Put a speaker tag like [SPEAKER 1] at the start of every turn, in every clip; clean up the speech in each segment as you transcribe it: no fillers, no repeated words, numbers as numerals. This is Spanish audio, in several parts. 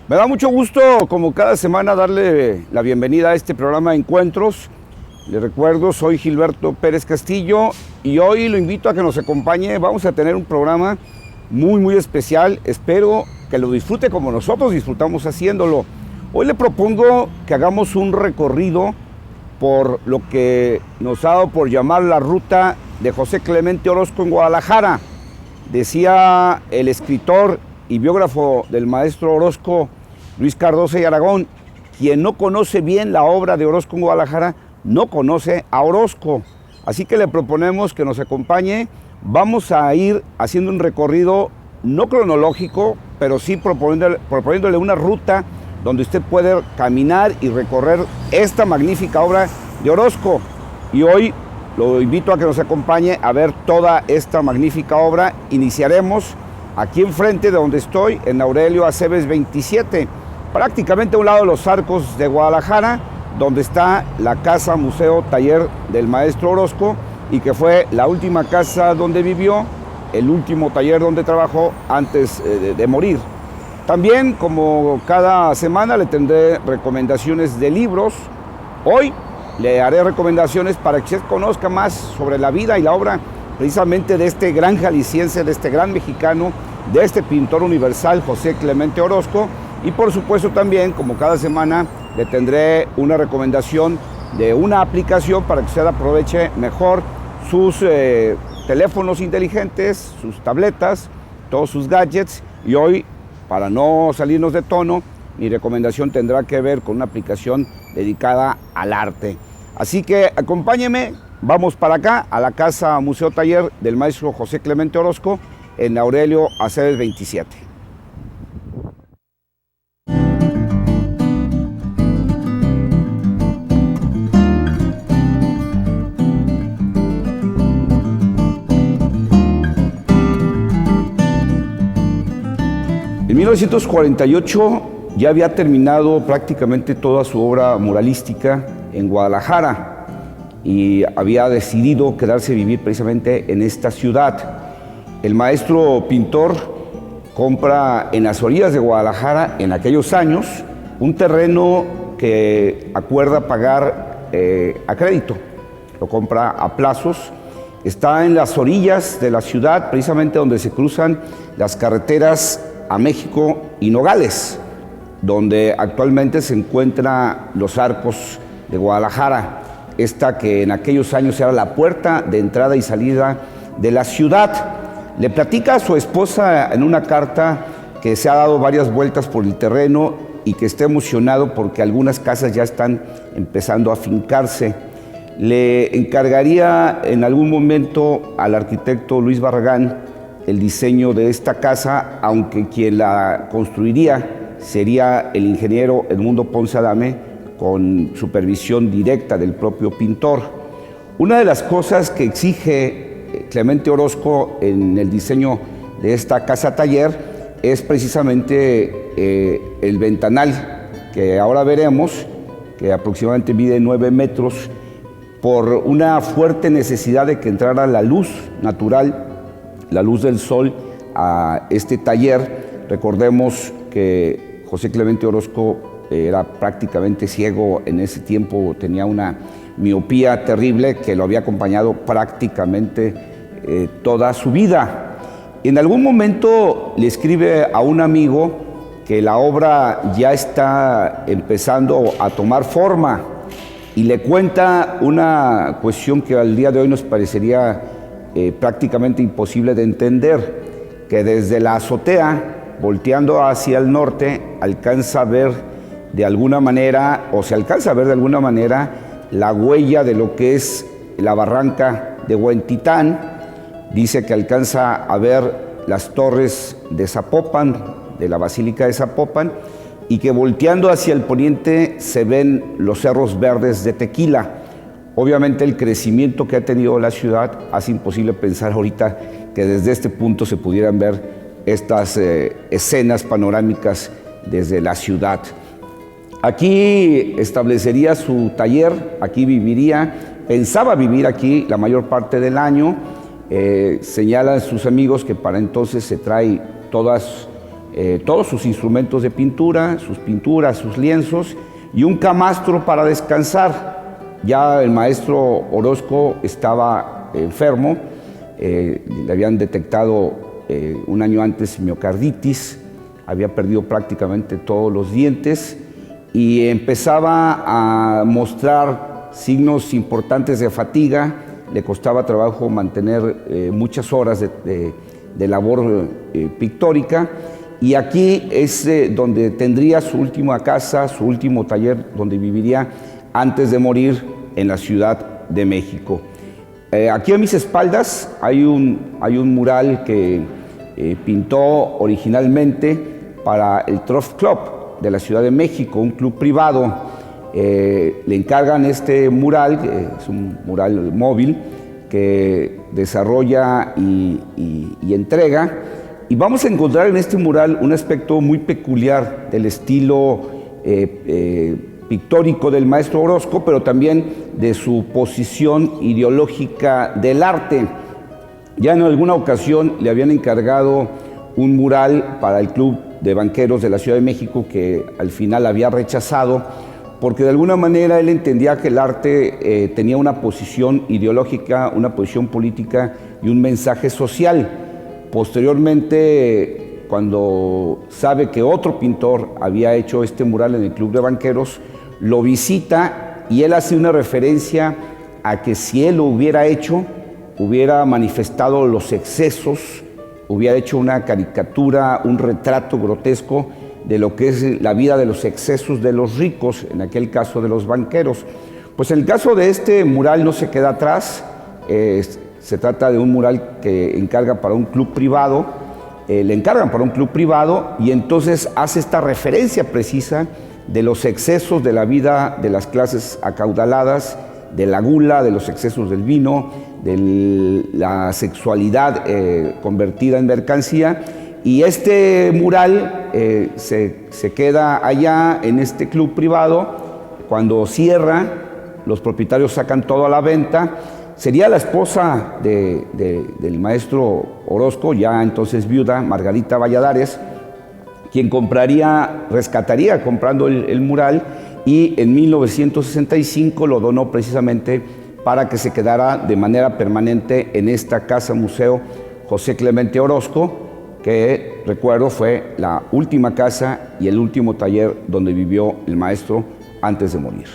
[SPEAKER 1] Me da mucho gusto, como cada semana, darle la bienvenida a este programa Encuentros. Les recuerdo, soy Gilberto Pérez Castillo y hoy lo invito a que nos acompañe. Vamos a tener un programa muy especial. Espero que lo disfrute como nosotros disfrutamos haciéndolo. Hoy le propongo que hagamos un recorrido por lo que nos ha dado por llamar la ruta de José Clemente Orozco en Guadalajara. Decía el escritor y biógrafo del maestro Orozco, Luis Cardoso y Aragón: quien no conoce bien la obra de Orozco en Guadalajara, no conoce a Orozco. Así que le proponemos que nos acompañe. Vamos a ir haciendo un recorrido no cronológico, pero sí proponiéndole una ruta donde usted puede caminar y recorrer esta magnífica obra de Orozco. Y hoy lo invito a que nos acompañe a ver toda esta magnífica obra. Iniciaremos aquí enfrente de donde estoy, en Aurelio Aceves 27, prácticamente a un lado de los Arcos de Guadalajara, donde está la casa museo taller del maestro Orozco, y que fue la última casa donde vivió, el último taller donde trabajó antes de morir. También, como cada semana, le tendré recomendaciones de libros. Hoy le haré recomendaciones para que usted conozca más sobre la vida y la obra precisamente de este gran jalisciense, de este gran mexicano, de este pintor universal, José Clemente Orozco. Y por supuesto también, como cada semana, le tendré una recomendación de una aplicación para que usted aproveche mejor sus teléfonos inteligentes, sus tabletas, todos sus gadgets. Y hoy, para no salirnos de tono, mi recomendación tendrá que ver con una aplicación dedicada al arte. Así que acompáñeme, vamos para acá, a la casa museo taller del maestro José Clemente Orozco, en Aurelio Aceves 27. En 1948 ya había terminado prácticamente toda su obra muralística en Guadalajara y había decidido quedarse a vivir precisamente en esta ciudad. El maestro pintor compra en las orillas de Guadalajara, en aquellos años, un terreno que acuerda pagar a crédito. Lo compra a plazos. Está en las orillas de la ciudad, precisamente donde se cruzan las carreteras a México y Nogales, donde actualmente se encuentran los Arcos de Guadalajara, esta que en aquellos años era la puerta de entrada y salida de la ciudad. Le platica a su esposa en una carta que se ha dado varias vueltas por el terreno y que está emocionado porque algunas casas ya están empezando a afincarse. Le encargaría en algún momento al arquitecto Luis Barragán el diseño de esta casa, aunque quien la construiría sería el ingeniero Edmundo Ponce Adame, con supervisión directa del propio pintor. Una de las cosas que exige Clemente Orozco en el diseño de esta casa taller es precisamente el ventanal, que ahora veremos, que aproximadamente mide 9 metros, por una fuerte necesidad de que entrara la luz natural, la luz del sol, a este taller. Recordemos que José Clemente Orozco era prácticamente ciego en ese tiempo, tenía una miopía terrible que lo había acompañado prácticamente toda su vida. En algún momento le escribe a un amigo que la obra ya está empezando a tomar forma y le cuenta una cuestión que al día de hoy nos parecería prácticamente imposible de entender, que desde la azotea, volteando hacia el norte, alcanza a ver de alguna manera, o se alcanza a ver de alguna manera, la huella de lo que es la barranca de Huentitán. Dice que alcanza a ver las torres de Zapopan, de la Basílica de Zapopan, y que volteando hacia el poniente se ven los cerros verdes de Tequila. Obviamente el crecimiento que ha tenido la ciudad hace imposible pensar ahorita que desde este punto se pudieran ver estas escenas panorámicas desde la ciudad. Aquí establecería su taller, aquí viviría, pensaba vivir aquí la mayor parte del año. Señalan sus amigos que para entonces se trae todas todos sus instrumentos de pintura, sus pinturas, sus lienzos y un camastro para descansar. Ya el maestro Orozco estaba enfermo, le habían detectado un año antes miocarditis, había perdido prácticamente todos los dientes y empezaba a mostrar signos importantes de fatiga. Le costaba trabajo mantener muchas horas de labor pictórica, y aquí es donde tendría su última casa, su último taller, donde viviría antes de morir en la Ciudad de México. Aquí a mis espaldas hay un mural que pintó originalmente para el Turf Club de la Ciudad de México, un club privado. Le encargan este mural, que es un mural móvil, que desarrolla y entrega. Y vamos a encontrar en este mural un aspecto muy peculiar del estilo pictórico del maestro Orozco, pero también de su posición ideológica del arte. Ya en alguna ocasión le habían encargado un mural para el Club de Banqueros de la Ciudad de México, que al final había rechazado, porque de alguna manera él entendía que el arte tenía una posición ideológica, una posición política y un mensaje social. Posteriormente, cuando sabe que otro pintor había hecho este mural en el Club de Banqueros, lo visita y él hace una referencia a que si él lo hubiera hecho, hubiera manifestado los excesos, hubiera hecho una caricatura, un retrato grotesco de lo que es la vida de los excesos de los ricos, en aquel caso de los banqueros. Pues en el caso de este mural no se queda atrás. Se trata de un mural que encarga para un club privado, le encargan para un club privado, y entonces hace esta referencia precisa de los excesos de la vida de las clases acaudaladas, de la gula, de los excesos del vino, de la sexualidad convertida en mercancía. Y este mural se queda allá en este club privado. Cuando cierra, los propietarios sacan todo a la venta. Sería la esposa del maestro Orozco, ya entonces viuda, Margarita Valladares, quien rescataría comprando el mural, y en 1965 lo donó precisamente para que se quedara de manera permanente en esta casa museo José Clemente Orozco, que recuerdo fue la última casa y el último taller donde vivió el maestro antes de morir.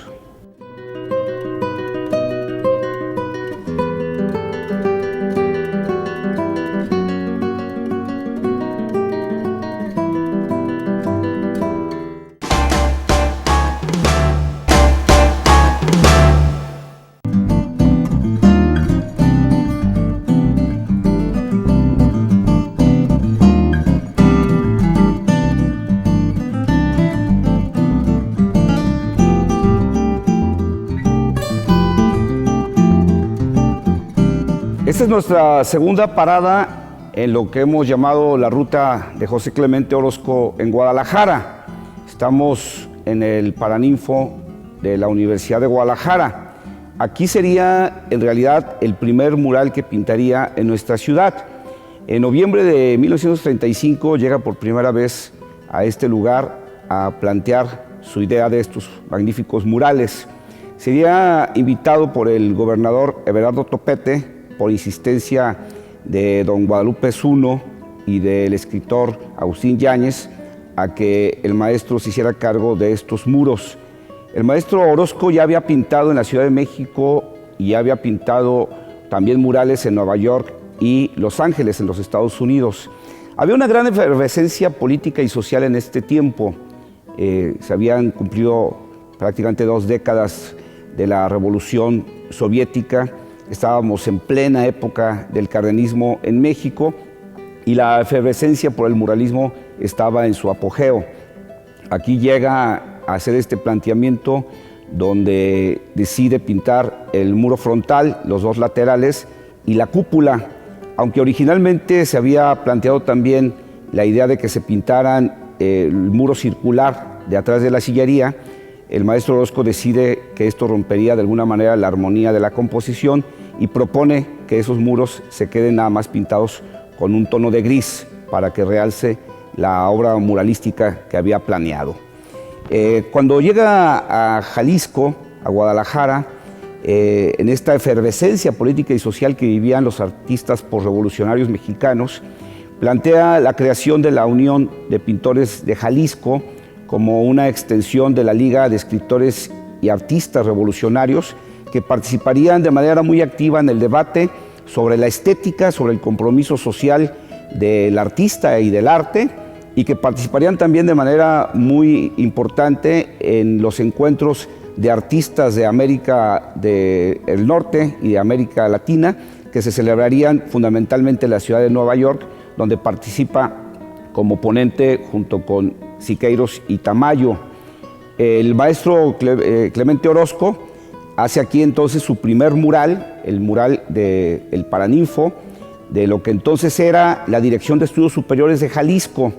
[SPEAKER 1] Esta es nuestra segunda parada en lo que hemos llamado la ruta de José Clemente Orozco en Guadalajara. Estamos en el Paraninfo de la Universidad de Guadalajara. Aquí sería en realidad el primer mural que pintaría en nuestra ciudad. En noviembre de 1935 llega por primera vez a este lugar a plantear su idea de estos magníficos murales. Sería invitado por el gobernador Everardo Topete, por insistencia de don Guadalupe Zuno y del escritor Agustín Yáñez, a que el maestro se hiciera cargo de estos muros. El maestro Orozco ya había pintado en la Ciudad de México y ya había pintado también murales en Nueva York y Los Ángeles, en los Estados Unidos. Había una gran efervescencia política y social en este tiempo. Se habían cumplido prácticamente 2 décadas de la Revolución Soviética. Estábamos en plena época del cardenismo en México y la efervescencia por el muralismo estaba en su apogeo. Aquí llega a hacer este planteamiento donde decide pintar el muro frontal, los 2 laterales y la cúpula, aunque originalmente se había planteado también la idea de que se pintaran el muro circular de atrás de la sillería. El maestro Orozco decide que esto rompería de alguna manera la armonía de la composición y propone que esos muros se queden nada más pintados con un tono de gris para que realce la obra muralística que había planeado. Cuando llega a Jalisco, a Guadalajara, en esta efervescencia política y social que vivían los artistas posrevolucionarios mexicanos, plantea la creación de la Unión de Pintores de Jalisco como una extensión de la Liga de Escritores y Artistas Revolucionarios que participarían de manera muy activa en el debate sobre la estética, sobre el compromiso social del artista y del arte, y que participarían también de manera muy importante en los encuentros de artistas de América del Norte y de América Latina, que se celebrarían fundamentalmente en la ciudad de Nueva York, donde participa como ponente junto con Siqueiros y Tamayo. El maestro Clemente Orozco hace aquí entonces su primer mural, el mural del Paraninfo, de lo que entonces era la Dirección de Estudios Superiores de Jalisco.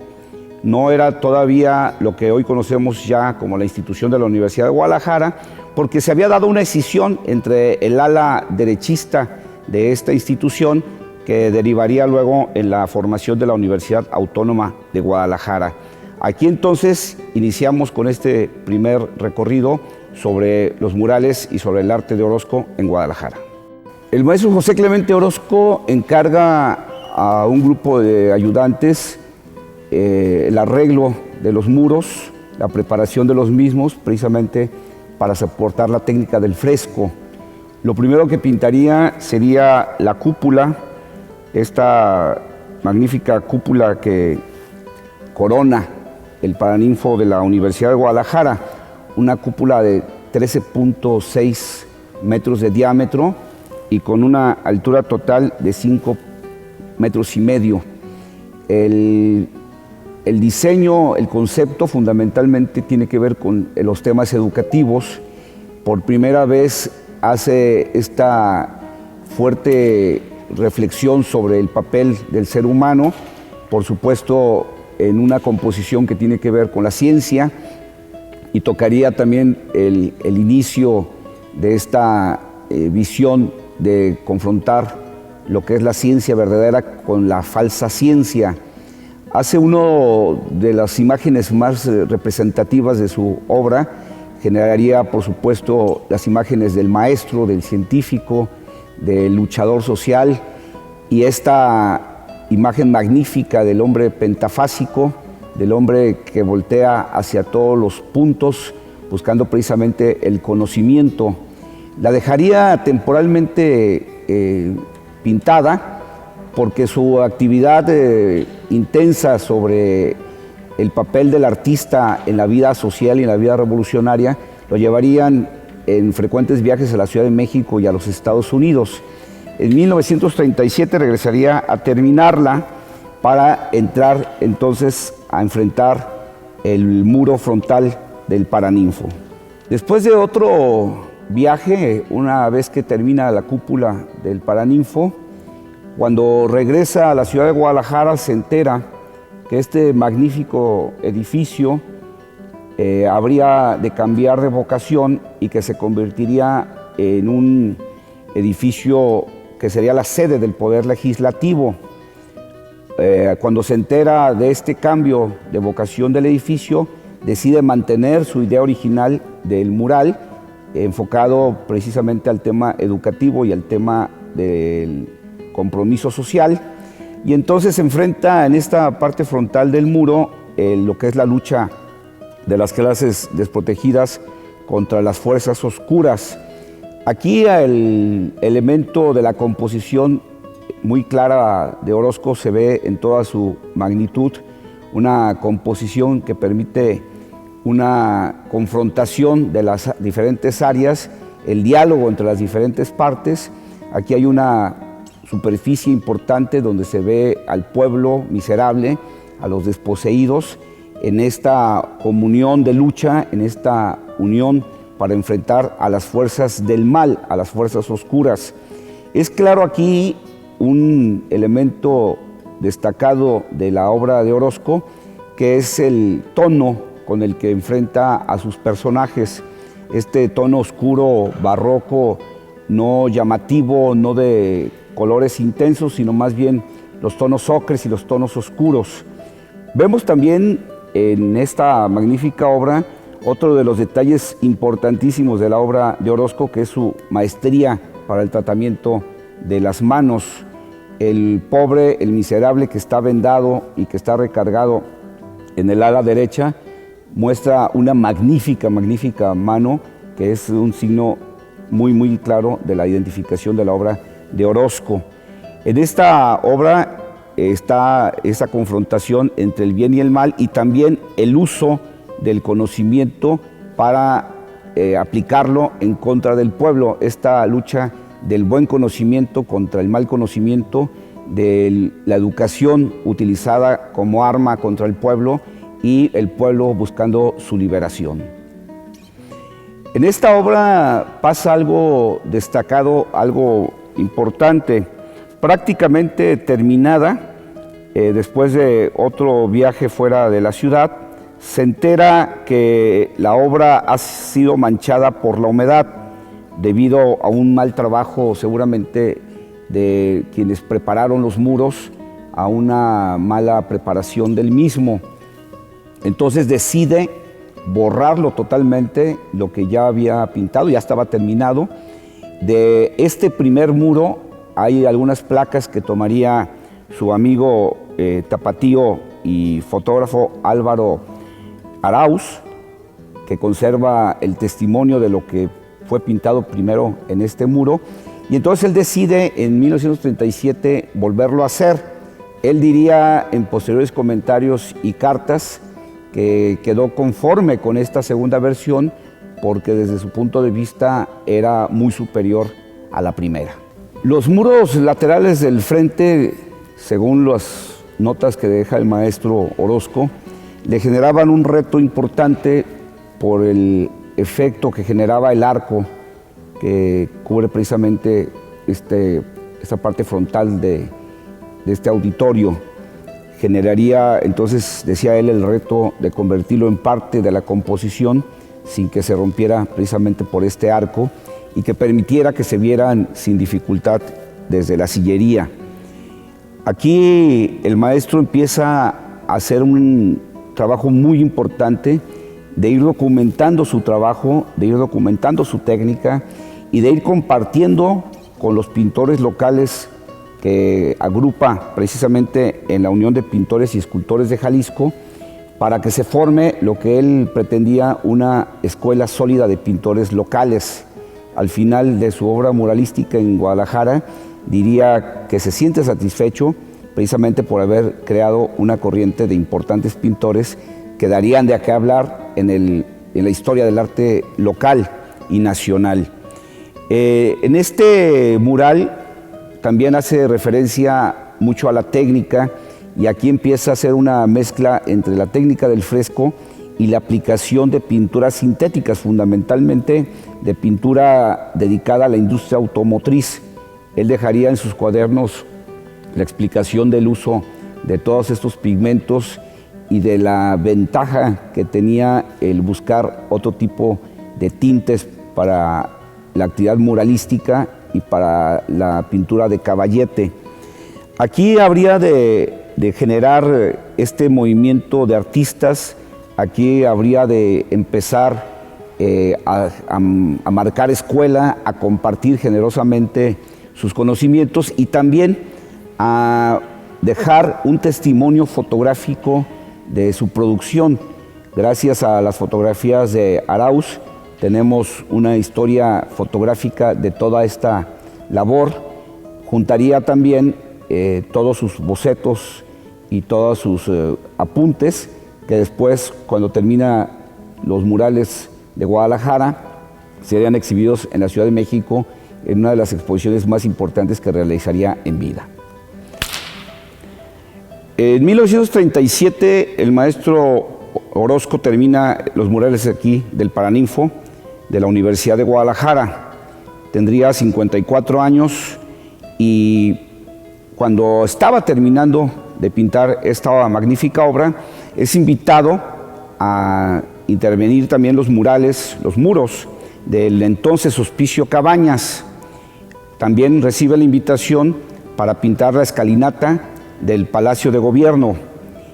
[SPEAKER 1] No era todavía lo que hoy conocemos ya como la institución de la Universidad de Guadalajara, porque se había dado una escisión entre el ala derechista de esta institución que derivaría luego en la formación de la Universidad Autónoma de Guadalajara. Aquí entonces iniciamos con este primer recorrido sobre los murales y sobre el arte de Orozco en Guadalajara. El maestro José Clemente Orozco encarga a un grupo de ayudantes el arreglo de los muros, la preparación de los mismos, precisamente para soportar la técnica del fresco. Lo primero que pintaría sería la cúpula, esta magnífica cúpula que corona el Paraninfo de la Universidad de Guadalajara, una cúpula de 13.6 metros de diámetro y con una altura total de 5,5 metros. El diseño, el concepto fundamentalmente tiene que ver con los temas educativos. Por primera vez hace esta fuerte reflexión sobre el papel del ser humano, por supuesto en una composición que tiene que ver con la ciencia, y tocaría también el inicio de esta visión de confrontar lo que es la ciencia verdadera con la falsa ciencia. Hace una de las imágenes más representativas de su obra, generaría por supuesto las imágenes del maestro, del científico, del luchador social, y esta imagen magnífica del hombre pentafásico, del hombre que voltea hacia todos los puntos, buscando precisamente el conocimiento. La dejaría temporalmente pintada, porque su actividad intensa sobre el papel del artista en la vida social y en la vida revolucionaria lo llevarían en frecuentes viajes a la Ciudad de México y a los Estados Unidos. En 1937 regresaría a terminarla para entrar entonces a enfrentar el muro frontal del Paraninfo. Después de otro viaje, una vez que termina la cúpula del Paraninfo, cuando regresa a la ciudad de Guadalajara se entera que este magnífico edificio habría de cambiar de vocación y que se convertiría en un edificio que sería la sede del Poder Legislativo. Cuando se entera de este cambio de vocación del edificio, decide mantener su idea original del mural, enfocado precisamente al tema educativo y al tema del compromiso social, y entonces se enfrenta en esta parte frontal del muro lo que es la lucha de las clases desprotegidas contra las fuerzas oscuras. Aquí el elemento de la composición muy clara de Orozco se ve en toda su magnitud, una composición que permite una confrontación de las diferentes áreas, el diálogo entre las diferentes partes. Aquí hay una superficie importante donde se ve al pueblo miserable, a los desposeídos, en esta comunión de lucha, en esta unión para enfrentar a las fuerzas del mal, a las fuerzas oscuras. Es claro aquí un elemento destacado de la obra de Orozco, que es el tono con el que enfrenta a sus personajes, este tono oscuro, barroco, no llamativo, no de colores intensos, sino más bien los tonos ocres y los tonos oscuros. Vemos también en esta magnífica obra otro de los detalles importantísimos de la obra de Orozco, que es su maestría para el tratamiento de las manos. El pobre, el miserable que está vendado y que está recargado en el ala derecha, muestra una magnífica mano, que es un signo muy claro de la identificación de la obra de Orozco. En esta obra está esa confrontación entre el bien y el mal, y también el uso del conocimiento para aplicarlo en contra del pueblo, esta lucha del buen conocimiento contra el mal conocimiento, de la educación utilizada como arma contra el pueblo y el pueblo buscando su liberación. En esta obra pasa algo destacado, algo importante. Prácticamente terminada, después de otro viaje fuera de la ciudad, se entera que la obra ha sido manchada por la humedad debido a un mal trabajo seguramente de quienes prepararon los muros, a una mala preparación del mismo. Entonces decide borrarlo totalmente, lo que ya había pintado, ya estaba terminado. De este primer muro hay algunas placas que tomaría su amigo tapatío y fotógrafo Álvaro Arauz, que conserva el testimonio de lo que fue pintado primero en este muro, y entonces él decide en 1937 volverlo a hacer. Él diría en posteriores comentarios y cartas que quedó conforme con esta segunda versión porque desde su punto de vista era muy superior a la primera. Los muros laterales del frente, según las notas que deja el maestro Orozco, le generaban un reto importante por el efecto que generaba el arco que cubre precisamente esta parte frontal de este auditorio. Generaría entonces, decía él, el reto de convertirlo en parte de la composición sin que se rompiera precisamente por este arco y que permitiera que se vieran sin dificultad desde la sillería. Aquí el maestro empieza a hacer un trabajo muy importante de ir documentando su trabajo, de ir documentando su técnica y de ir compartiendo con los pintores locales que agrupa precisamente en la Unión de Pintores y Escultores de Jalisco, para que se forme lo que él pretendía, una escuela sólida de pintores locales. Al final de su obra muralística en Guadalajara, diría que se siente satisfecho precisamente por haber creado una corriente de importantes pintores que darían de qué hablar en la historia del arte local y nacional. En este mural también hace referencia mucho a la técnica, y aquí empieza a hacer una mezcla entre la técnica del fresco y la aplicación de pinturas sintéticas, fundamentalmente de pintura dedicada a la industria automotriz. Él dejaría en sus cuadernos la explicación del uso de todos estos pigmentos y de la ventaja que tenía el buscar otro tipo de tintes para la actividad muralística y para la pintura de caballete. Aquí habría de generar este movimiento de artistas, aquí habría de empezar a marcar escuela, a compartir generosamente sus conocimientos y también a dejar un testimonio fotográfico de su producción. Gracias a las fotografías de Arauz tenemos una historia fotográfica de toda esta labor. Juntaría también todos sus bocetos y todos sus apuntes, que después, cuando termina los murales de Guadalajara, serían exhibidos en la Ciudad de México en una de las exposiciones más importantes que realizaría en vida. En 1937 el maestro Orozco termina los murales aquí del Paraninfo de la Universidad de Guadalajara. Tendría 54 años y cuando estaba terminando de pintar esta magnífica obra, es invitado a intervenir también los muros del entonces Hospicio Cabañas. También recibe la invitación para pintar la escalinata del Palacio de Gobierno.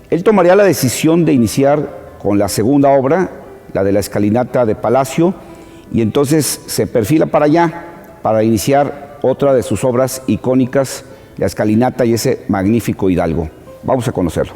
[SPEAKER 1] Él tomaría la decisión de iniciar con la segunda obra, la de la escalinata de Palacio, y entonces se perfila para allá para iniciar otra de sus obras icónicas, la escalinata y ese magnífico hidalgo. Vamos a conocerlo.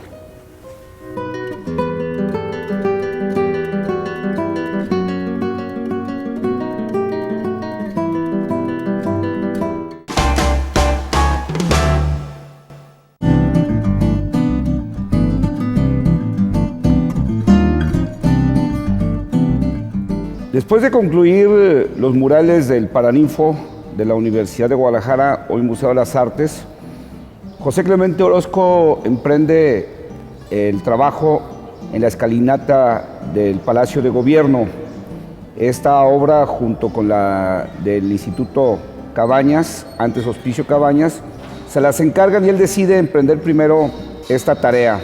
[SPEAKER 1] Después de concluir los murales del Paraninfo de la Universidad de Guadalajara, hoy Museo de las Artes, José Clemente Orozco emprende el trabajo en la escalinata del Palacio de Gobierno. Esta obra, junto con la del Instituto Cabañas, antes Hospicio Cabañas, se las encargan y él decide emprender primero esta tarea.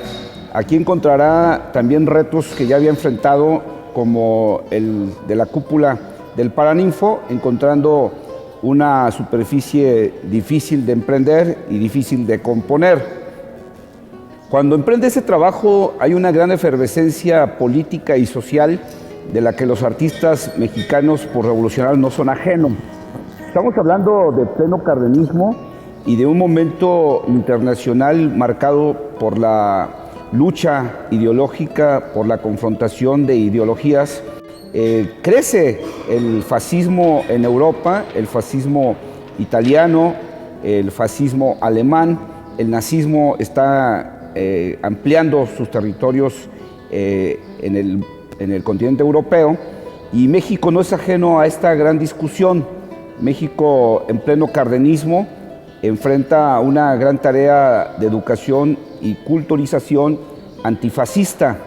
[SPEAKER 1] Aquí encontrará también retos que ya había enfrentado, como el de la cúpula del Paraninfo, encontrando una superficie difícil de emprender y difícil de componer. Cuando emprende ese trabajo hay una gran efervescencia política y social de la que los artistas mexicanos por revolucionarios no son ajenos. Estamos hablando de pleno cardenismo y de un momento internacional marcado por la lucha ideológica, por la confrontación de ideologías. Crece el fascismo en Europa, el fascismo italiano, el fascismo alemán, el nazismo está ampliando sus territorios en el continente europeo, y México no es ajeno a esta gran discusión. México, en pleno cardenismo, enfrenta una gran tarea de educación y culturización antifascista.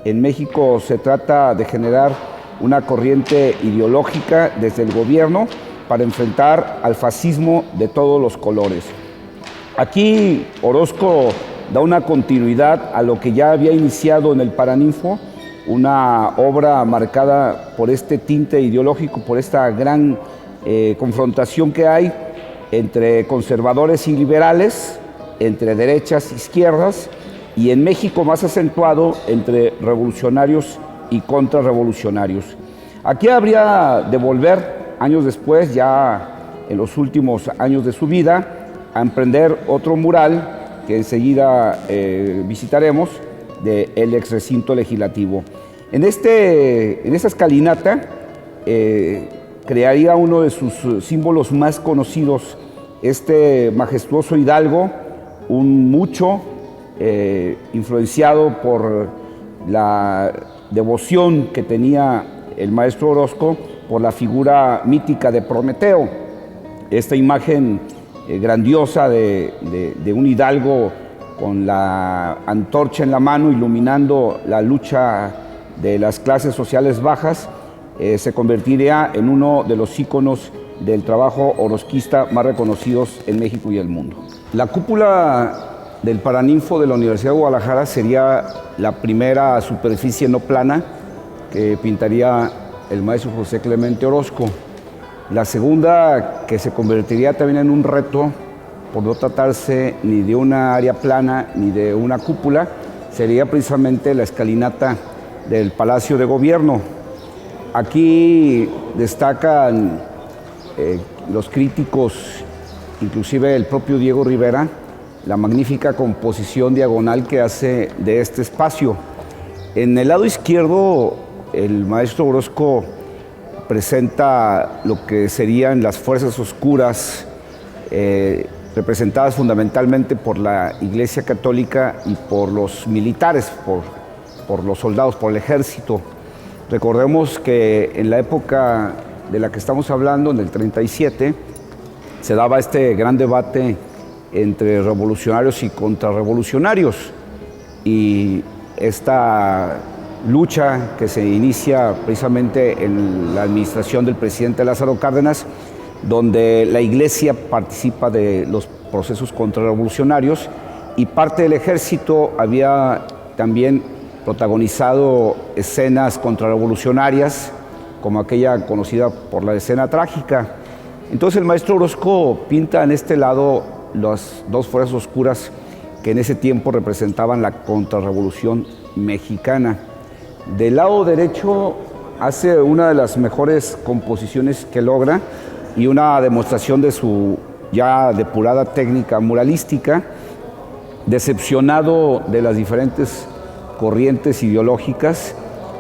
[SPEAKER 1] En México se trata de generar una corriente ideológica desde el gobierno para enfrentar al fascismo de todos los colores. Aquí Orozco da una continuidad a lo que ya había iniciado en el Paraninfo, una obra marcada por este tinte ideológico, por esta gran confrontación que hay entre conservadores y liberales, entre derechas e izquierdas, y en México más acentuado entre revolucionarios y contrarrevolucionarios. Aquí habría de volver años después, ya en los últimos años de su vida, a emprender otro mural que enseguida visitaremos, del ex recinto legislativo. En esta escalinata crearía uno de sus símbolos más conocidos, este majestuoso hidalgo, un mucho influenciado por la devoción que tenía el maestro Orozco por la figura mítica de Prometeo. Esta imagen grandiosa de un hidalgo con la antorcha en la mano iluminando la lucha de las clases sociales bajas, se convertiría en uno de los íconos del trabajo orozquista más reconocidos en México y el mundo. La cúpula del Paraninfo de la Universidad de Guadalajara sería la primera superficie no plana que pintaría el maestro José Clemente Orozco. La segunda, que se convertiría también en un reto por no tratarse ni de una área plana ni de una cúpula, sería precisamente la escalinata del Palacio de Gobierno. Aquí destacan los críticos, inclusive el propio Diego Rivera, la magnífica composición diagonal que hace de este espacio. En el lado izquierdo, el maestro Orozco presenta lo que serían las fuerzas oscuras, representadas fundamentalmente por la Iglesia Católica y por los militares, por los soldados, por el ejército. Recordemos que en la época de la que estamos hablando, en el 37, se daba este gran debate entre revolucionarios y contrarrevolucionarios, y esta lucha que se inicia precisamente en la administración del presidente Lázaro Cárdenas, donde la Iglesia participa de los procesos contrarrevolucionarios y parte del ejército había también protagonizado escenas contrarrevolucionarias, como aquella conocida por la escena trágica. Entonces el maestro Orozco pinta en este lado las dos fuerzas oscuras que en ese tiempo representaban la contrarrevolución mexicana. Del lado derecho hace una de las mejores composiciones que logra y una demostración de su ya depurada técnica muralística, decepcionado de las diferentes corrientes ideológicas,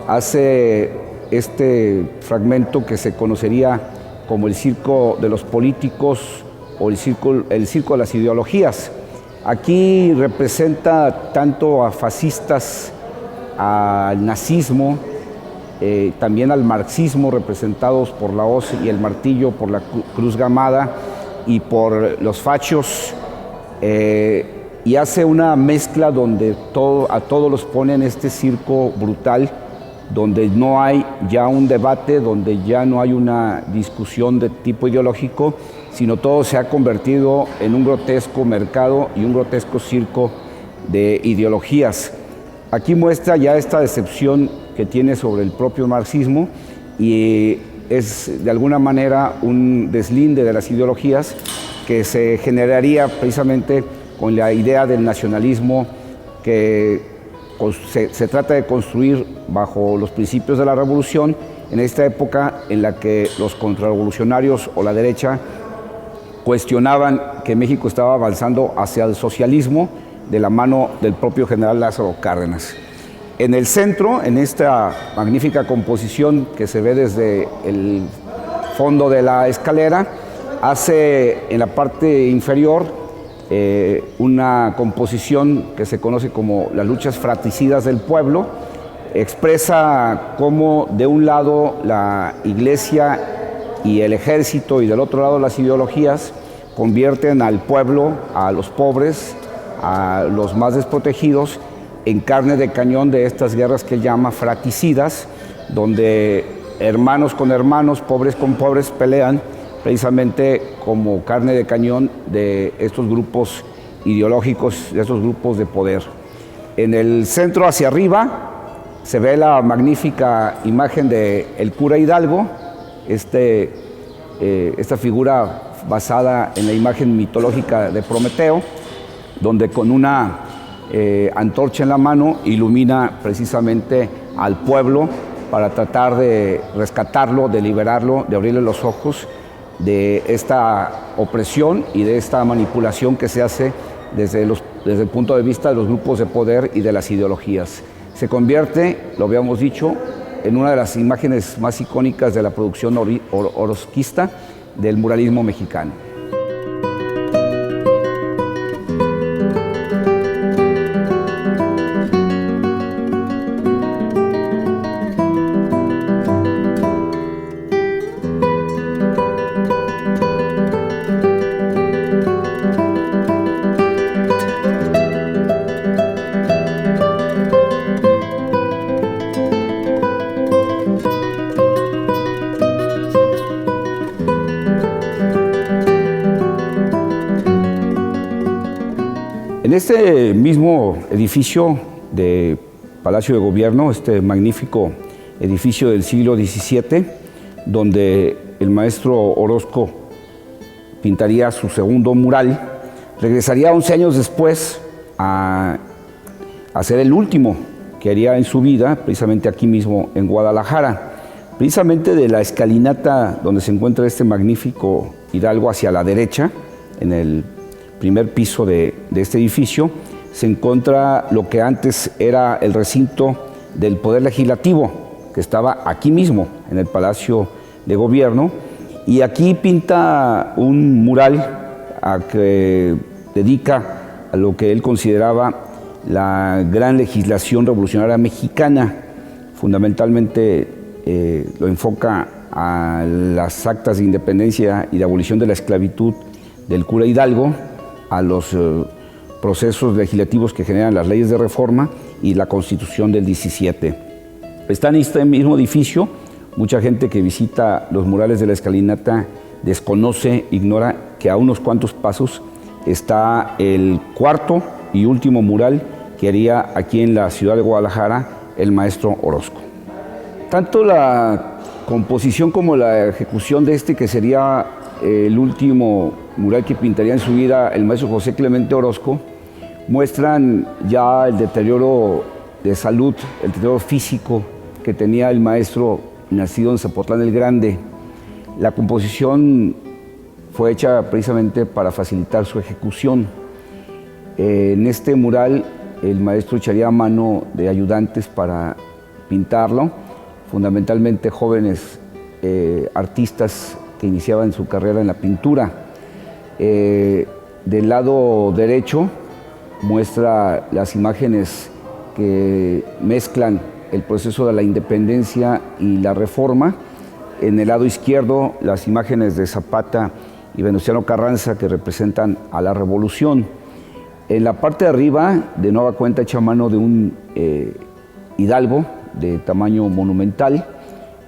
[SPEAKER 1] hace este fragmento que se conocería como el circo de los políticos o el circo de las ideologías. Aquí representa tanto a fascistas, al nazismo, también al marxismo, representados por la hoz y el martillo, por la cruz gamada y por los fachos, y hace una mezcla donde a todos los pone en este circo brutal, donde no hay ya un debate, donde ya no hay una discusión de tipo ideológico, sino todo se ha convertido en un grotesco mercado y un grotesco circo de ideologías. Aquí muestra ya esta decepción que tiene sobre el propio marxismo y es de alguna manera un deslinde de las ideologías que se generaría precisamente con la idea del nacionalismo que se trata de construir bajo los principios de la revolución en esta época en la que los contrarrevolucionarios o la derecha cuestionaban que México estaba avanzando hacia el socialismo de la mano del propio general Lázaro Cárdenas. En el centro, en esta magnífica composición que se ve desde el fondo de la escalera, hace en la parte inferior una composición que se conoce como las luchas fratricidas del pueblo. Expresa cómo de un lado la iglesia y el ejército y del otro lado las ideologías convierten al pueblo, a los pobres, a los más desprotegidos, en carne de cañón de estas guerras que él llama fratricidas, donde hermanos con hermanos, pobres con pobres pelean precisamente como carne de cañón de estos grupos ideológicos, de estos grupos de poder. En el centro hacia arriba se ve la magnífica imagen del cura Hidalgo, esta figura basada en la imagen mitológica de Prometeo, donde con una antorcha en la mano ilumina precisamente al pueblo para tratar de rescatarlo, de liberarlo, de abrirle los ojos de esta opresión y de esta manipulación que se hace desde el punto de vista de los grupos de poder y de las ideologías. Se convierte, lo habíamos dicho, en una de las imágenes más icónicas de la producción orozquista del muralismo mexicano. En este mismo edificio de Palacio de Gobierno, este magnífico edificio del siglo XVII, donde el maestro Orozco pintaría su segundo mural, regresaría 11 años después a hacer el último que haría en su vida, precisamente aquí mismo en Guadalajara. Precisamente de la escalinata donde se encuentra este magnífico Hidalgo hacia la derecha, en el primer piso de este edificio, se encuentra lo que antes era el recinto del Poder Legislativo, que estaba aquí mismo, en el Palacio de Gobierno, y aquí pinta un mural que dedica a lo que él consideraba la gran legislación revolucionaria mexicana. Fundamentalmente lo enfoca a las actas de independencia y de abolición de la esclavitud del cura Hidalgo, a los procesos legislativos que generan las leyes de reforma y la Constitución del 17. Está en este mismo edificio. Mucha gente que visita los murales de la escalinata desconoce, ignora que a unos cuantos pasos está el cuarto y último mural que haría aquí en la ciudad de Guadalajara el maestro Orozco. Tanto la composición como la ejecución de que sería el último mural que pintaría en su vida el maestro José Clemente Orozco, muestran ya el deterioro de salud, el deterioro físico que tenía el maestro nacido en Zapotlán el Grande. La composición fue hecha precisamente para facilitar su ejecución. En este mural el maestro echaría mano de ayudantes para pintarlo, fundamentalmente jóvenes artistas que iniciaban su carrera en la pintura. Del lado derecho muestra las imágenes que mezclan el proceso de la independencia y la reforma. En el lado izquierdo, las imágenes de Zapata y Venustiano Carranza, que representan a la revolución. En la parte de arriba, de nueva cuenta, echa mano de un hidalgo de tamaño monumental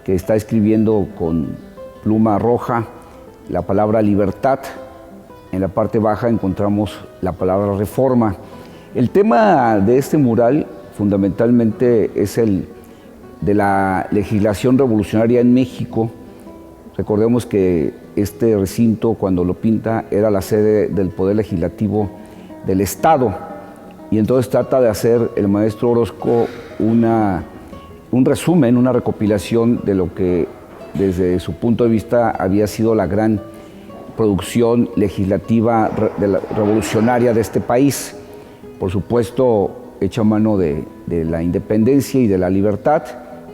[SPEAKER 1] que está escribiendo con pluma roja la palabra libertad. En la parte baja encontramos la palabra reforma. El tema de este mural fundamentalmente es el de la legislación revolucionaria en México. Recordemos que este recinto, cuando lo pinta, era la sede del Poder Legislativo del Estado, y entonces trata de hacer el maestro Orozco un resumen, una recopilación de lo que desde su punto de vista había sido la gran producción legislativa revolucionaria de este país. Por supuesto, echa mano de la independencia y de la libertad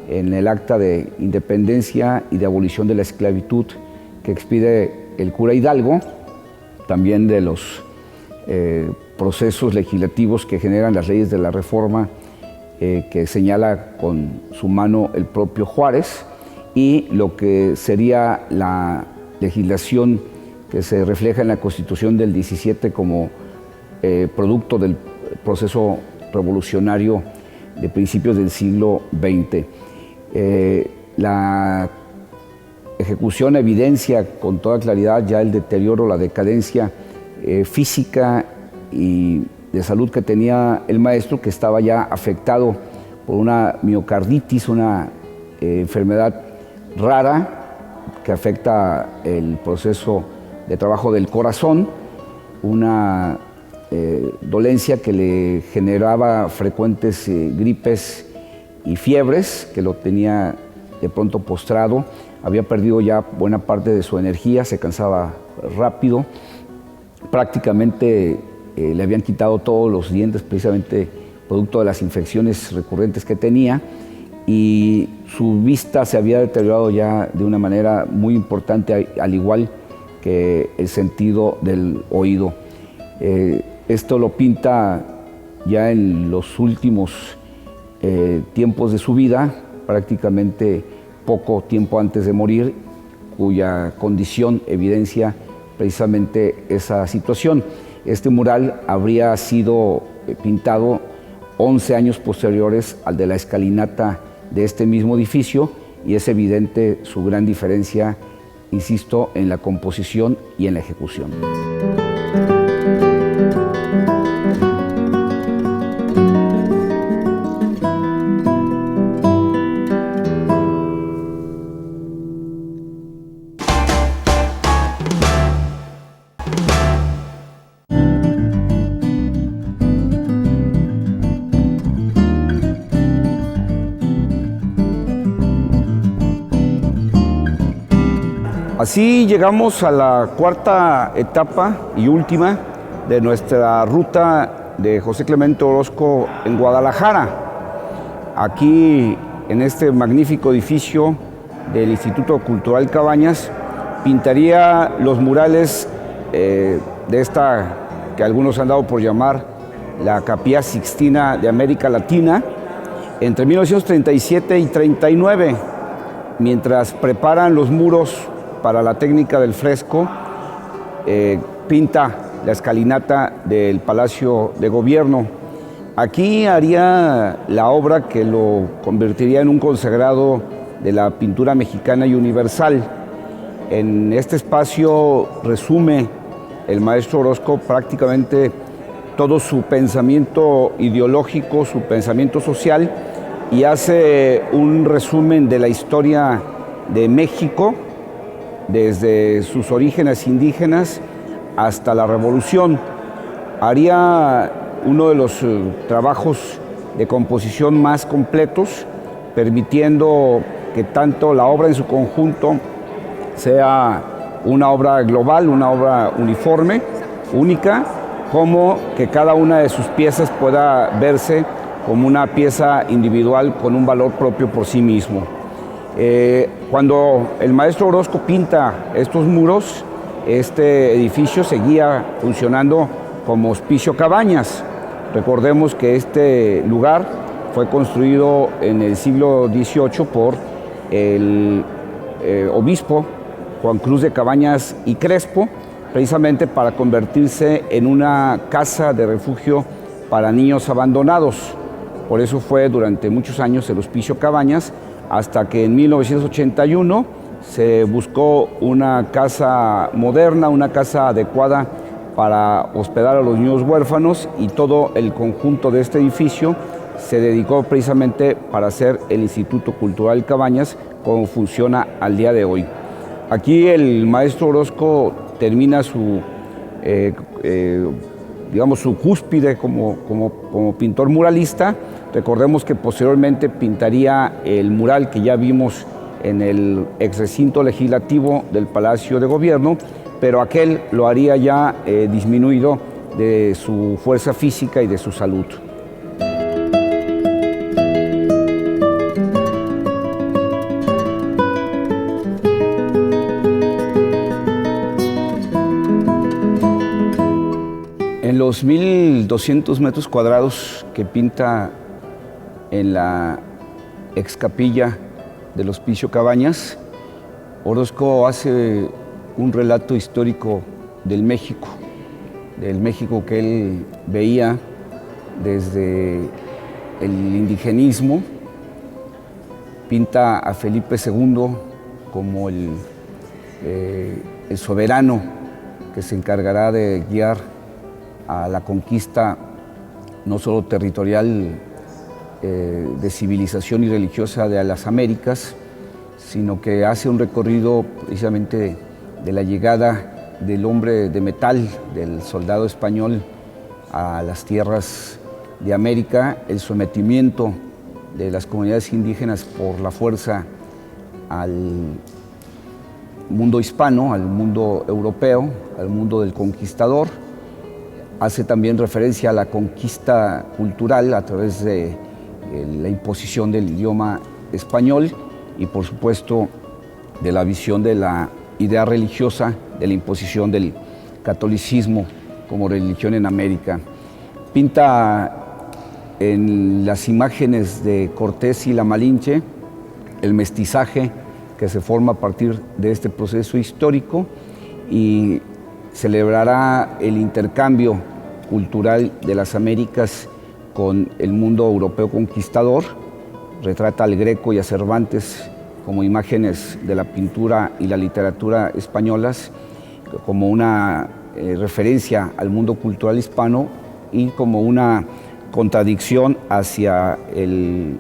[SPEAKER 1] en el acta de independencia y de abolición de la esclavitud que expide el cura Hidalgo, también de los procesos legislativos que generan las leyes de la reforma que señala con su mano el propio Juárez, y lo que sería la legislación que se refleja en la Constitución del 17 como producto del proceso revolucionario de principios del siglo XX. La ejecución evidencia con toda claridad ya el deterioro, la decadencia física y de salud que tenía el maestro, que estaba ya afectado por una miocarditis, una enfermedad rara que afecta el proceso de trabajo del corazón, una dolencia que le generaba frecuentes gripes y fiebres, que lo tenía de pronto postrado. Había perdido ya buena parte de su energía, se cansaba rápido, prácticamente le habían quitado todos los dientes, precisamente producto de las infecciones recurrentes que tenía, y su vista se había deteriorado ya de una manera muy importante, al igual que el sentido del oído. Esto lo pinta ya en los últimos tiempos de su vida, prácticamente poco tiempo antes de morir, cuya condición evidencia precisamente esa situación. Este mural habría sido pintado 11 años posteriores al de la escalinata de este mismo edificio, y es evidente su gran diferencia, insisto, en la composición y en la ejecución. Así llegamos a la cuarta etapa y última de nuestra ruta de José Clemente Orozco en Guadalajara. Aquí, en este magnífico edificio del Instituto Cultural Cabañas, pintaría los murales de esta que algunos han dado por llamar la Capilla Sixtina de América Latina, entre 1937 y 39, mientras preparan los muros para la técnica del fresco. Pinta la escalinata del Palacio de Gobierno. Aquí haría la obra que lo convertiría en un consagrado de la pintura mexicana y universal. En este espacio resume el maestro Orozco prácticamente todo su pensamiento ideológico, su pensamiento social, y hace un resumen de la historia de México, desde sus orígenes indígenas hasta la Revolución. Haría uno de los trabajos de composición más completos, permitiendo que tanto la obra en su conjunto sea una obra global, una obra uniforme, única, como que cada una de sus piezas pueda verse como una pieza individual con un valor propio por sí mismo. Cuando el maestro Orozco pinta estos muros, este edificio seguía funcionando como Hospicio Cabañas. Recordemos que este lugar fue construido en el siglo XVIII por el obispo Juan Cruz de Cabañas y Crespo, precisamente para convertirse en una casa de refugio para niños abandonados. Por eso fue durante muchos años el Hospicio Cabañas, hasta que en 1981 se buscó una casa moderna, una casa adecuada para hospedar a los niños huérfanos, y todo el conjunto de este edificio se dedicó precisamente para hacer el Instituto Cultural Cabañas, como funciona al día de hoy. Aquí el maestro Orozco termina su, digamos, su cúspide como pintor muralista. Recordemos que posteriormente pintaría el mural que ya vimos en el ex recinto legislativo del Palacio de Gobierno, pero aquel lo haría ya disminuido de su fuerza física y de su salud. En los 1.200 metros cuadrados que pinta en la ex capilla del Hospicio Cabañas, Orozco hace un relato histórico del México que él veía desde el indigenismo. Pinta a Felipe II como el soberano que se encargará de guiar a la conquista no solo territorial, de civilización y religiosa de las Américas, sino que hace un recorrido precisamente de la llegada del hombre de metal, del soldado español a las tierras de América, el sometimiento de las comunidades indígenas por la fuerza al mundo hispano, al mundo europeo, al mundo del conquistador. Hace también referencia a la conquista cultural a través de la imposición del idioma español y, por supuesto, de la visión de la idea religiosa, de la imposición del catolicismo como religión en América. Pinta en las imágenes de Cortés y la Malinche el mestizaje que se forma a partir de este proceso histórico, y celebrará el intercambio cultural de las Américas con el mundo europeo conquistador. Retrata al Greco y a Cervantes como imágenes de la pintura y la literatura españolas, como una referencia al mundo cultural hispano y como una contradicción hacia el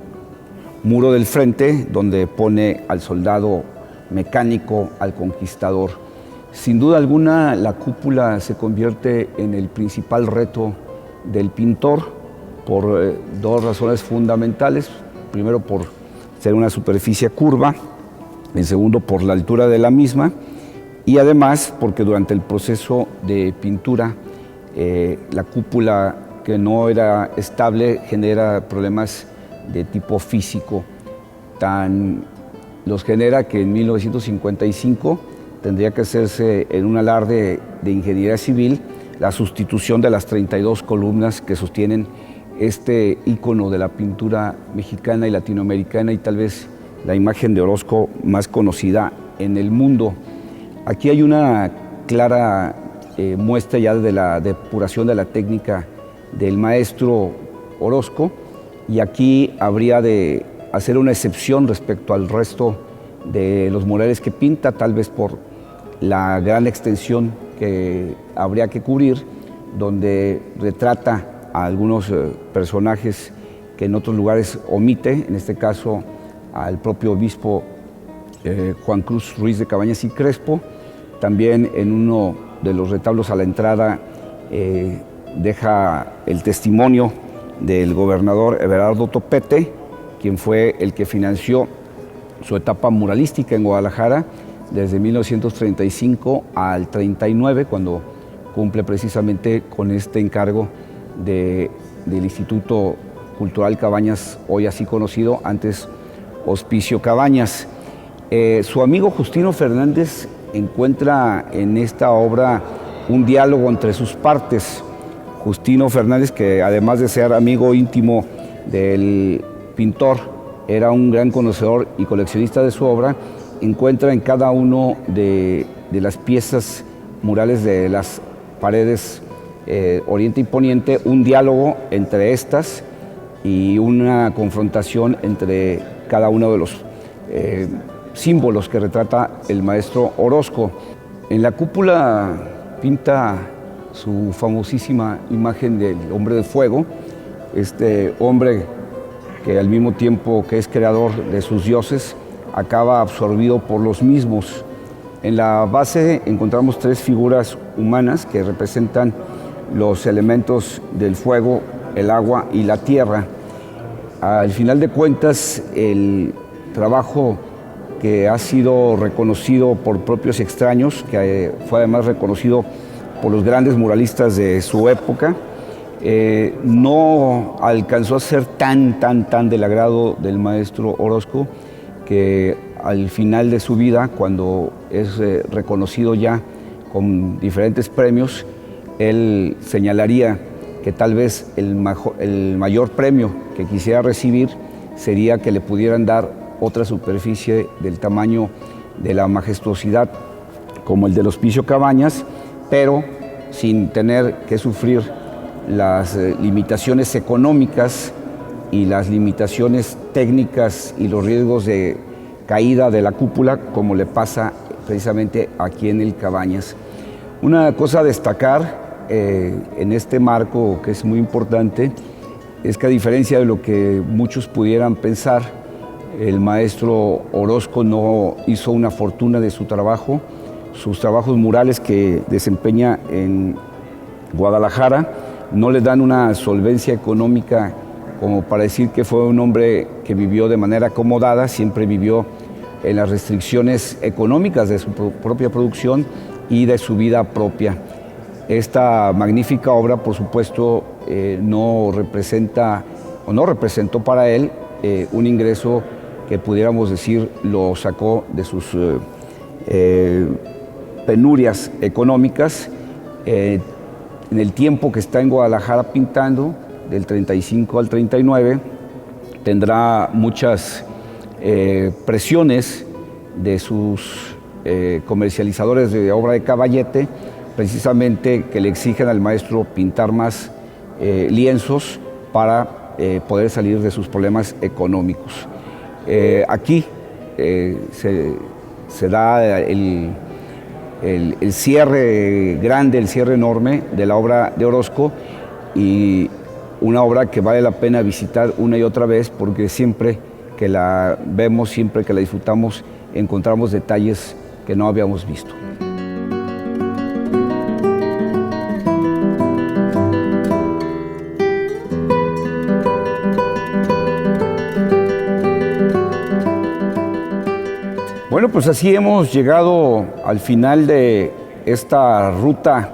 [SPEAKER 1] muro del frente, donde pone al soldado mecánico, al conquistador. Sin duda alguna, la cúpula se convierte en el principal reto del pintor por dos razones fundamentales. Primero, por ser una superficie curva, en segundo, por la altura de la misma, y además porque durante el proceso de pintura la cúpula, que no era estable, genera problemas de tipo físico. Los genera que en 1955 tendría que hacerse, en un alarde de ingeniería civil, la sustitución de las 32 columnas que sostienen este ícono de la pintura mexicana y latinoamericana, y tal vez la imagen de Orozco más conocida en el mundo. Aquí hay una clara muestra ya de la depuración de la técnica del maestro Orozco, y aquí habría de hacer una excepción respecto al resto de los murales que pinta, tal vez por la gran extensión que habría que cubrir, donde retrata a algunos personajes que en otros lugares omite, en este caso al propio obispo Juan Cruz Ruiz de Cabañas y Crespo. También en uno de los retablos a la entrada deja el testimonio del gobernador Everardo Topete, quien fue el que financió su etapa muralística en Guadalajara desde 1935 al 39, cuando cumple precisamente con este encargo del Instituto Cultural Cabañas, hoy así conocido, antes Hospicio Cabañas. Su amigo Justino Fernández encuentra en esta obra un diálogo entre sus partes. Justino Fernández, que además de ser amigo íntimo del pintor, era un gran conocedor y coleccionista de su obra, encuentra en cada uno de las piezas murales de las paredes Oriente y Poniente un diálogo entre estas y una confrontación entre cada uno de los símbolos que retrata el maestro Orozco. En la cúpula pinta su famosísima imagen del hombre de fuego, este hombre que al mismo tiempo que es creador de sus dioses, acaba absorbido por los mismos. En la base encontramos 3 figuras humanas que representan los elementos del fuego, el agua y la tierra. Al final de cuentas, el trabajo que ha sido reconocido por propios extraños, que fue además reconocido por los grandes muralistas de su época, no alcanzó a ser tan del agrado del maestro Orozco, que al final de su vida, cuando es reconocido ya con diferentes premios, él señalaría que tal vez el mayor premio que quisiera recibir sería que le pudieran dar otra superficie del tamaño de la majestuosidad como el del Hospicio Cabañas, pero sin tener que sufrir las limitaciones económicas y las limitaciones técnicas y los riesgos de caída de la cúpula, como le pasa precisamente aquí en el Cabañas. Una cosa a destacar en este marco, que es muy importante, es que a diferencia de lo que muchos pudieran pensar, el maestro Orozco no hizo una fortuna de su trabajo. Sus trabajos murales que desempeña en Guadalajara no le dan una solvencia económica como para decir que fue un hombre que vivió de manera acomodada, siempre vivió en las restricciones económicas de su propia producción y de su vida propia. Esta magnífica obra, por supuesto, no representa o no representó para él un ingreso que pudiéramos decir lo sacó de sus penurias económicas. En el tiempo que está en Guadalajara pintando, del 35 al 39, tendrá muchas presiones de sus comercializadores de obra de caballete, precisamente que le exigen al maestro pintar más lienzos para poder salir de sus problemas económicos. Aquí se da el cierre grande, el cierre enorme de la obra de Orozco, y una obra que vale la pena visitar una y otra vez, porque siempre que la vemos, siempre que la disfrutamos, encontramos detalles que no habíamos visto. Bueno, pues así hemos llegado al final de esta ruta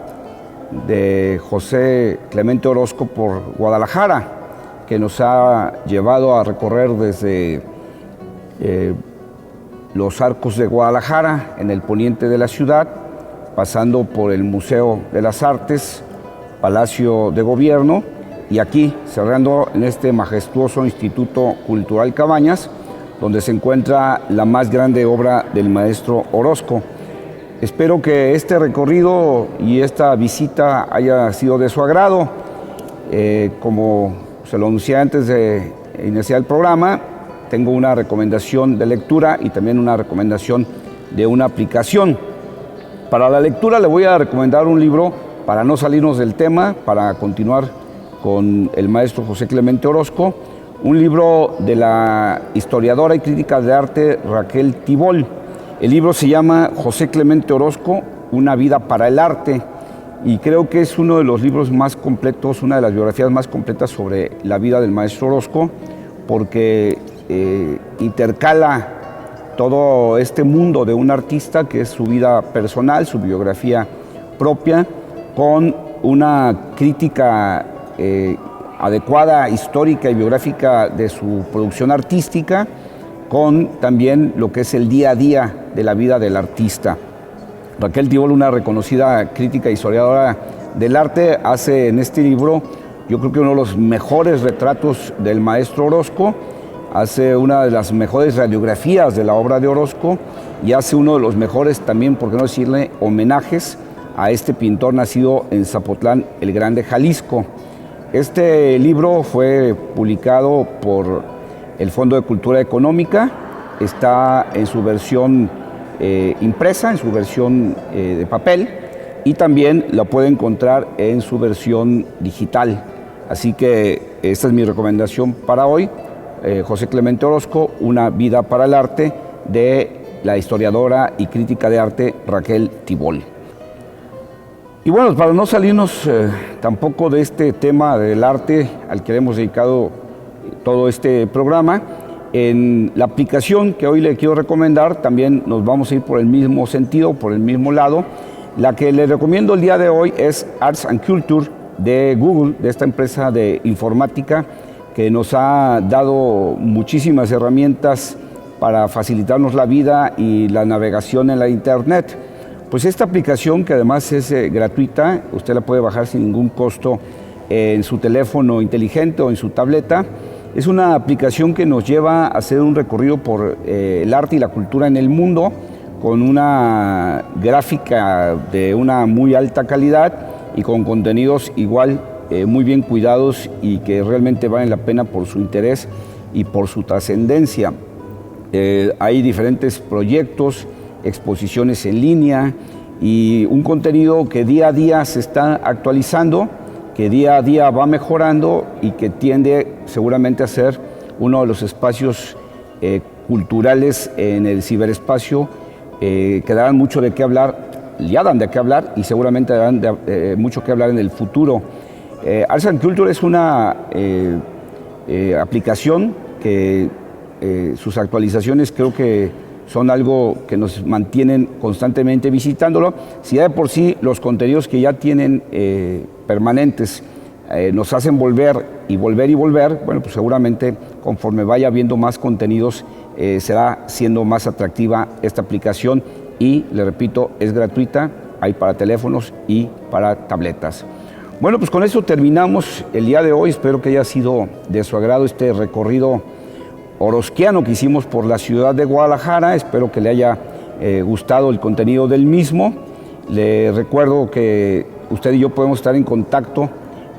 [SPEAKER 1] de José Clemente Orozco por Guadalajara, que nos ha llevado a recorrer desde los arcos de Guadalajara, en el poniente de la ciudad, pasando por el Museo de las Artes, Palacio de Gobierno, y aquí cerrando en este majestuoso Instituto Cultural Cabañas, donde se encuentra la más grande obra del maestro Orozco. Espero que este recorrido y esta visita haya sido de su agrado. Como se lo anuncié antes de iniciar el programa, tengo una recomendación de lectura y también una recomendación de una aplicación. Para la lectura le voy a recomendar un libro, para no salirnos del tema, para continuar con el maestro José Clemente Orozco, un libro de la historiadora y crítica de arte Raquel Tibol. El libro se llama José Clemente Orozco, una vida para el arte, y creo que es uno de los libros más completos, una de las biografías más completas sobre la vida del maestro Orozco, porque intercala todo este mundo de un artista, que es su vida personal, su biografía propia, con una crítica adecuada, histórica y biográfica de su producción artística, con también lo que es el día a día de la vida del artista. Raquel Tibol, una reconocida crítica e historiadora del arte, hace en este libro, yo creo que uno de los mejores retratos del maestro Orozco, hace una de las mejores radiografías de la obra de Orozco y hace uno de los mejores también, por qué no decirle, homenajes a este pintor nacido en Zapotlán el Grande, Jalisco. Este libro fue publicado por el Fondo de Cultura Económica, está en su versión impresa, en su versión de papel, y también la puede encontrar en su versión digital. Así que esta es mi recomendación para hoy. José Clemente Orozco, Una vida para el arte, de la historiadora y crítica de arte Raquel Tibol. Y bueno, para no salirnos tampoco de este tema del arte al que le hemos dedicado todo este programa, en la aplicación que hoy le quiero recomendar también nos vamos a ir por el mismo sentido, por el mismo lado. La que le recomiendo el día de hoy es Arts and Culture de Google, de esta empresa de informática que nos ha dado muchísimas herramientas para facilitarnos la vida y la navegación en la internet. Pues esta aplicación, que además es gratuita, usted la puede bajar sin ningún costo en su teléfono inteligente o en su tableta. Es una aplicación que nos lleva a hacer un recorrido por el arte y la cultura en el mundo, con una gráfica de una muy alta calidad y con contenidos igual muy bien cuidados y que realmente valen la pena por su interés y por su trascendencia. Hay diferentes proyectos, exposiciones en línea y un contenido que día a día se está actualizando, que día a día va mejorando y que tiende seguramente a ser uno de los espacios culturales en el ciberespacio que darán mucho de qué hablar, ya dan de qué hablar y seguramente darán mucho que hablar en el futuro. Arts and Culture es una aplicación que sus actualizaciones creo que son algo que nos mantienen constantemente visitándolo. Si ya de por sí los contenidos que ya tienen permanentes nos hacen volver y volver y volver, bueno, pues seguramente conforme vaya viendo más contenidos será siendo más atractiva esta aplicación y, le repito, es gratuita, hay para teléfonos y para tabletas. Bueno, pues con eso terminamos el día de hoy. Espero que haya sido de su agrado este recorrido orozquiano que hicimos por la ciudad de Guadalajara. Espero que le haya gustado el contenido del mismo. Le recuerdo que usted y yo podemos estar en contacto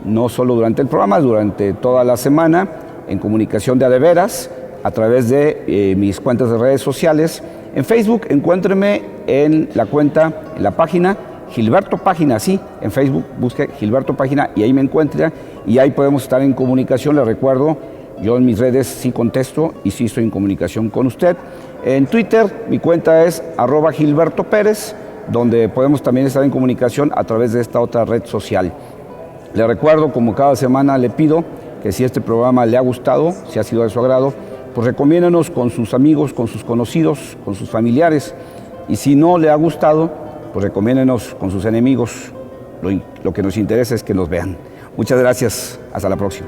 [SPEAKER 1] no solo durante el programa, durante toda la semana, en comunicación de a de veras, a través de mis cuentas de redes sociales. En Facebook, encuéntreme en la cuenta, en la página Gilberto Página, sí, en Facebook busque Gilberto Página y ahí me encuentra y ahí podemos estar en comunicación. Le recuerdo, yo en mis redes sí contesto y sí estoy en comunicación con usted. En Twitter mi cuenta es @GilbertoPérez, donde podemos también estar en comunicación a través de esta otra red social. Le recuerdo, como cada semana le pido, que si este programa le ha gustado, si ha sido de su agrado, pues recomiéndenos con sus amigos, con sus conocidos, con sus familiares. Y si no le ha gustado, pues recomiéndenos con sus enemigos. Lo que nos interesa es que nos vean. Muchas gracias. Hasta la próxima.